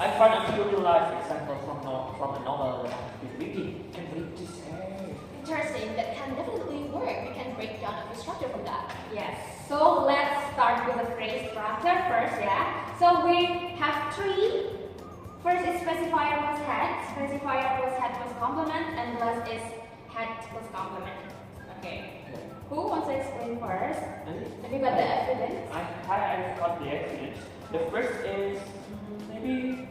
I found a few real-life examples from a novel that I've been reading. Can read this here. Interesting. That can definitely work. We can break down a structure from that. Yes. So let's start with the phrase structure first, yeah. So we have three. First is specifier plus head. Specifier plus head plus complement, and last is head plus complement. Okay. Who wants to explain first? Have you got the evidence? I've got the evidence. The first is maybe.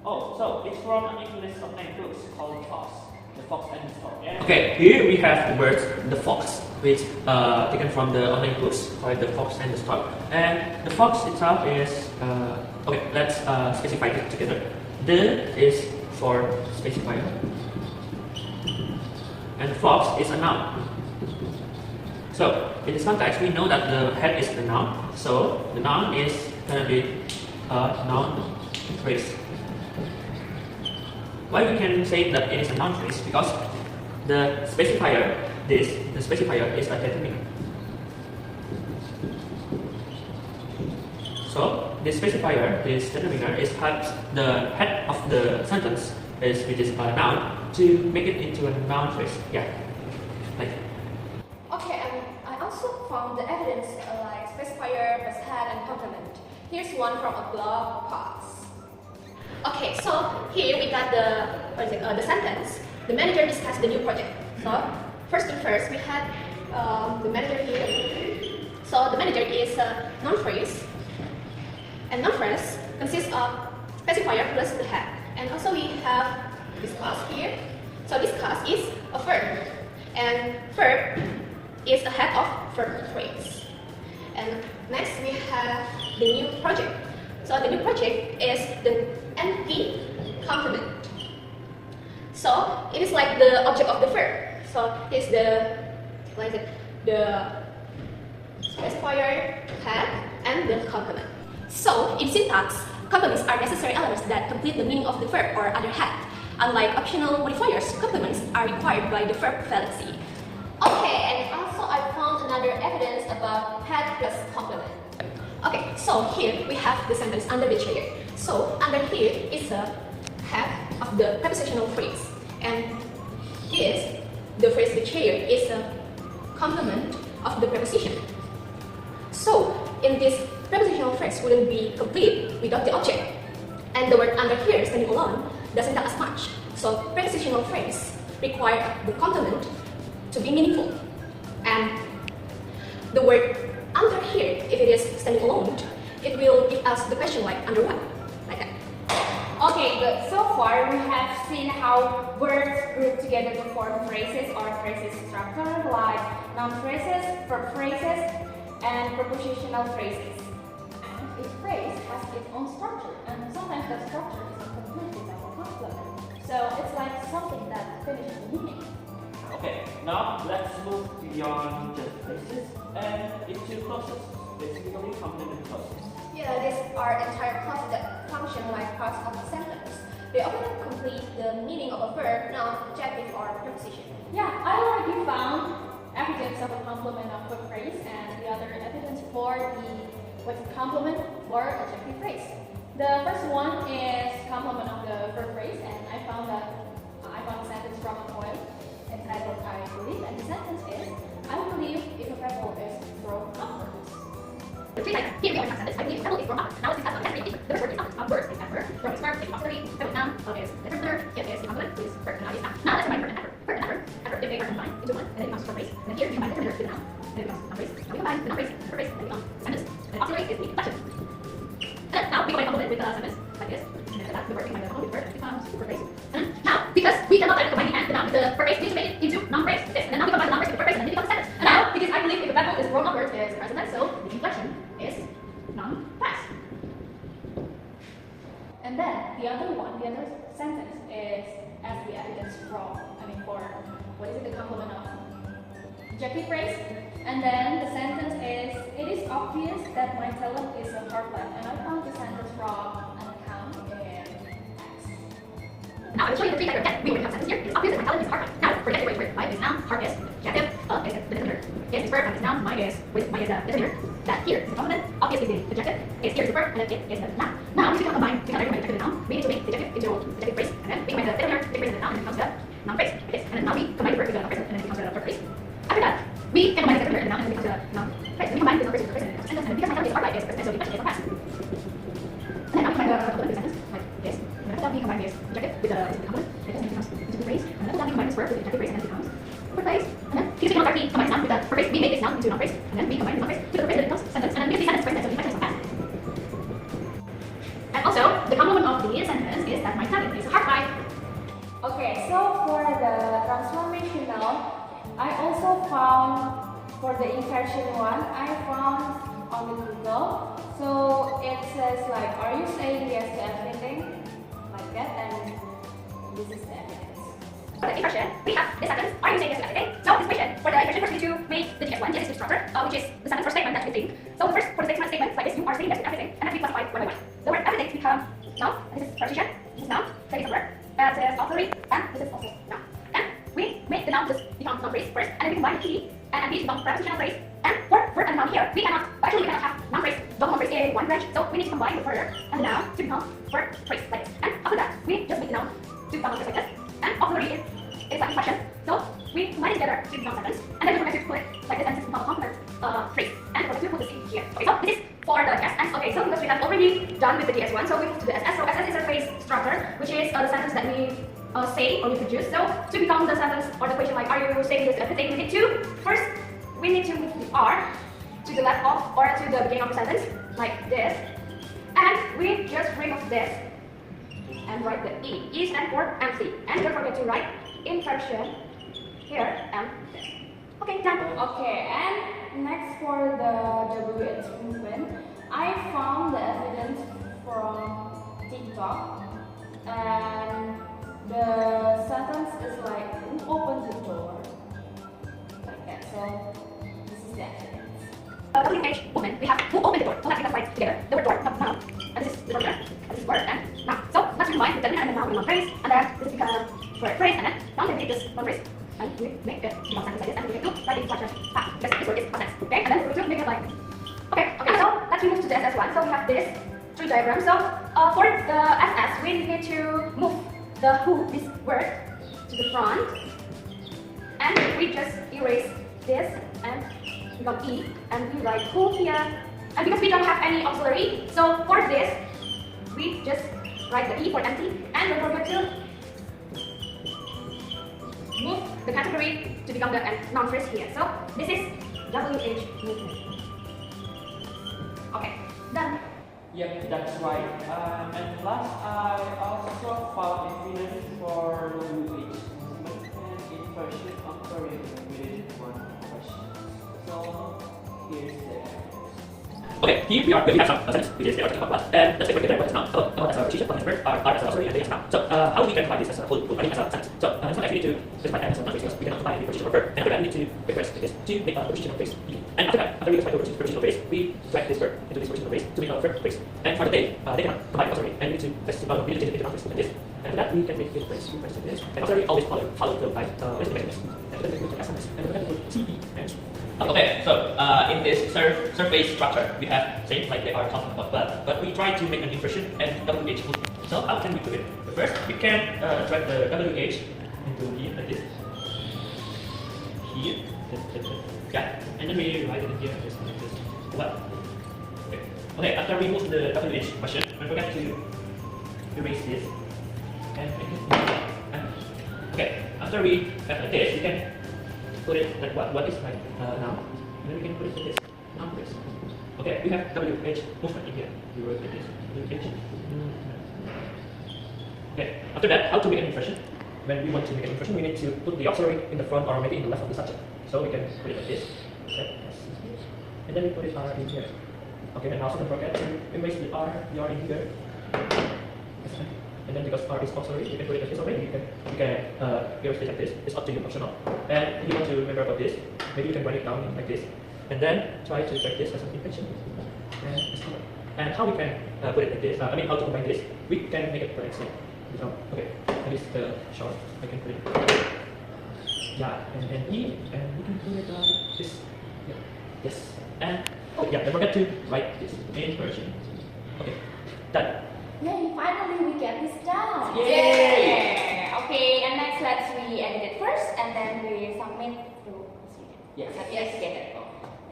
Oh, so it's from an English online books called Fox. The Fox and the Stork. Yeah? Okay, here we have the word the fox, which taken from the online books called the Fox and the Stork. And the fox itself is okay. Let's specify it together. The is for specifier, and the fox is a noun. So in this context, we know that the head is the noun. So the noun is gonna be a noun phrase. Why we can say that it is a noun phrase? Because the specifier is a determiner. So this specifier, this determiner, is helps the head of the sentence, which is a noun, to make it into a noun phrase. Yeah, like. Okay, I also found the evidence like specifier plus head and complement. Here's one from a blog post. Okay, so here we got the sentence. The manager discussed the new project. So first thing first, we had the manager here. So the manager is a noun phrase, and noun phrase consists of specifier plus the head. And also we have discuss here. So discuss is a verb, and verb is a head of verb phrase. And next we have the new project. So the new project is the NP complement. So it is like the object of the verb. So it's the specifier, head, and the complement. So in syntax, complements are necessary elements that complete the meaning of the verb or other head. Unlike optional modifiers, complements are required by the verb fallacy. Okay, and also I found another evidence about head plus complement. Okay, so here we have the sentence under the chair. So under here is a head of the prepositional phrase, and this, the phrase the chair, is a complement of the preposition. So in this prepositional phrase wouldn't be complete without the object, and the word under here standing alone doesn't tell us much. So prepositional phrase require the complement to be meaningful, and the word under here, if it is standing alone, it will give us the question like under what, like that. Okay, good. So far we have seen how words group together to form phrases or phrases structure, like noun phrases, verb phrases, and prepositional phrases. And each phrase has its own structure, and sometimes that structure is incomplete without a complement. So it's like something that finishes the meaning. Okay, now let's move beyond just phrases and into clauses, basically complement clauses. Yeah, these are entire clauses that function like parts of a sentence. They often complete the meaning of a verb, noun, adjective, or preposition. Yeah, I already found evidence of a complement of a phrase and the other evidence for the complement for adjective phrase. The first one is complement of the verb phrase, and I found a sentence from a poem entitled I Believe, and the sentence is, I believe if a pebble is thrown upwards. Here we have a sentence. I believe pebble is thrown up. Now let's discuss the definition. The first word is up. Word is adverb. Throw is verb. Is auxiliary. Pebble is noun. Is determiner. It is complement. Is verb. Now is noun. Now let's combine verb and adverb. Verb and adverb. Adverb if they are combined into one, and then it becomes verb phrase. And then here we combine determiner with the noun. And then it becomes noun phrase. Now we combine the noun phrase, verb phrase, and it becomes sentence. And auxiliary is the inflection. And then now we combine complement with the sentence like this. And then after that, the word combined with the complement with verb becomes verb phrase. And now, because we cannot combine the noun with the verb phrase, we need to make it into noun phrase. This. And then now we combine the noun phrase with the verb phrase, and then it becomes sentence. And now, because I believe if a pebble is thrown upwards is present tense, so the inflection is noun past. And then the other sentence is as the evidence for what is it, the complement of adjective phrase. And then the sentence is, it is obvious that my talent is a hard life. And I found the sentence from an account in text. Now I'll show you the three types of text. We already have sentence here. It is obvious that my talent is hard life. Now for adjective word, life is noun, hard is adjective, is the determiner. Is verb, is noun, mine is the determiner. That here is the complement, obvious is the adjective, is here is the verb, and then it is the noun. Now if we cannot combine adjective and noun, we need becomes the noun phrase. Like this. And then now we combine the verb with the noun phrase, and then it becomes the verb phrase. After that, we can combine the second verb and the noun, and it becomes the noun phrase. We combine the noun phrase with the present, and then because my is our life is present, so we mention it for past. And then now we combine the complement with the sentence like this. And after that, we combine this adjective with the complement, like this, and it becomes the phrase. And after that, we combine this verb with the adjective phrase, and then it becomes verb phrase. And then because we want to combine noun with the verb phrase, we make this noun into noun phrase, and then we combine the noun phrase with the verb phrase, and it becomes sentence. And then because the sentence present, so we mention it for past. And also, the complement of the sentence is that my talent is a hard life. Okay, so for the transformational, I also found for the inversion one, I found on the Google. So it says like, are you saying yes to everything? Like that, and this is the evidence. For the inversion, we have this sentence, are you saying yes to everything? So this question, for the inversion, first we need to make the DS1, yes is structure, which is the sentence or statement that we think. So the first, for the statement like this, you are saying yes to everything, and then we classify one by one. The word everything becomes noun, and this is preposition, this is noun, second verb, this is auxiliary, and this is also noun. And we make the noun just become noun phrase first, and then we combine P, and P becomes prepositional phrase. And for verb and noun here, we cannot have noun phrase, double noun phrase in one branch, so we need to combine the verb and the noun to become verb phrase like this. And after that, we just make the noun to become noun phrase like this. And auxiliary is like question, so we combine it together to become sentence, and then we forget to put it like this, and this becomes a complement phrase. And we forget to put this in here. Okay, so this is for the SS. Okay, so because we have already done with the DS1, so we move to the SS. So SS is a phrase structure, which is the sentence that we say or we produce. So to become the sentence or the question like, are you saying this to everything? We need to first we need to move the R to the left of or to the beginning of the sentence like this, and we just remove this and write the E. E stands for empty, and don't forget to write inversion here and this. Okay, done. Okay, and next for the WH movement, I found the evidence from TikTok, and the sentence is like, who opened the door? Like that, so this is the evidence. WH movement, we have who opened the door. So let's write together the word door, noun, and this is the verb, and this is word and noun. So let's combine the determiner and the noun in one phrase, and then this becomes word phrase, and then noun can take this one phrase. And we make it become sentence like this, and we get to write the instruction because this word is context. Okay, and then we're going to make it like okay, so let's move to the SS1. So we have this three diagrams. So for the SS, we need to move the who, this word, to the front, and we just erase this and we got E, and we write who here. And because we don't have any auxiliary, so for this we just write the E for empty, and don't forget to move the category to become the noun phrase here. So this is WH movement. Okay, done. Yep, that's right. And last, I also found evidence for WH movement and inversion occurring within one question. So here's the evidence. Okay, here we have some sentence which is the article class, and let's take a look at what is now. As a preposition, what is verb, are as a auxiliary, and they as a noun. So how we can define this as a whole, I mean as a sentence. So this one actually need to specify as a noun because we cannot combine the preposition or verb, and after that we need to request this to make a prepositional phrase. And after that, after we specify the prepositional phrase, we drag this verb into this prepositional phrase to make a verb phrase. And for the they cannot combine auxiliary, and we need to change it into noun phrase like this. And after that, we can make this phrase like this. And auxiliary always follow the by measurements. And then we put SMS, and then we put TE and okay, so in this surface structure, we have things like they are talking about, but we try to make an inversion and WH movement. So how can we do it? First, we can drag the WH into here like this. Here, yeah, and then we write it in here like this. Well, okay. After we move the WH question, don't forget to erase this and make it. Okay, after we have like this, we can put it like what is like noun, and then we can put it like this noun phrase. Okay, we have WH movement in here. We wrote like this WH. Okay, after that, how to make an inversion? When we want to make an inversion, we need to put the auxiliary in the front or maybe in the left of the subject. So we can put it like this. Okay, and then we put it R in here. Okay, and also don't forget to erase the R in here. And then because R is auxiliary, you can put it like this already. You can erase it like this. It's up to you, optional. And if you want to remember about this, maybe you can write it down like this. And then try to check this as an inversion. And how we can put it like this? I mean, how to combine this? We can make it for example. Okay, that is the short. I can put it. Yeah, and E, and we can put it this. Yeah. Yes. And oh yeah, don't forget to write this inversion. Okay, done. Yay, finally we get this done. Yay! Yeah. Okay, and next and then we submit to student. Yes. Yes. Get it.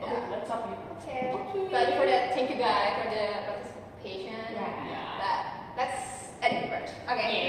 Okay, let's submit. Okay. But before that, thank you guys for the participation. Yeah. Yeah. But let's edit the word. Okay.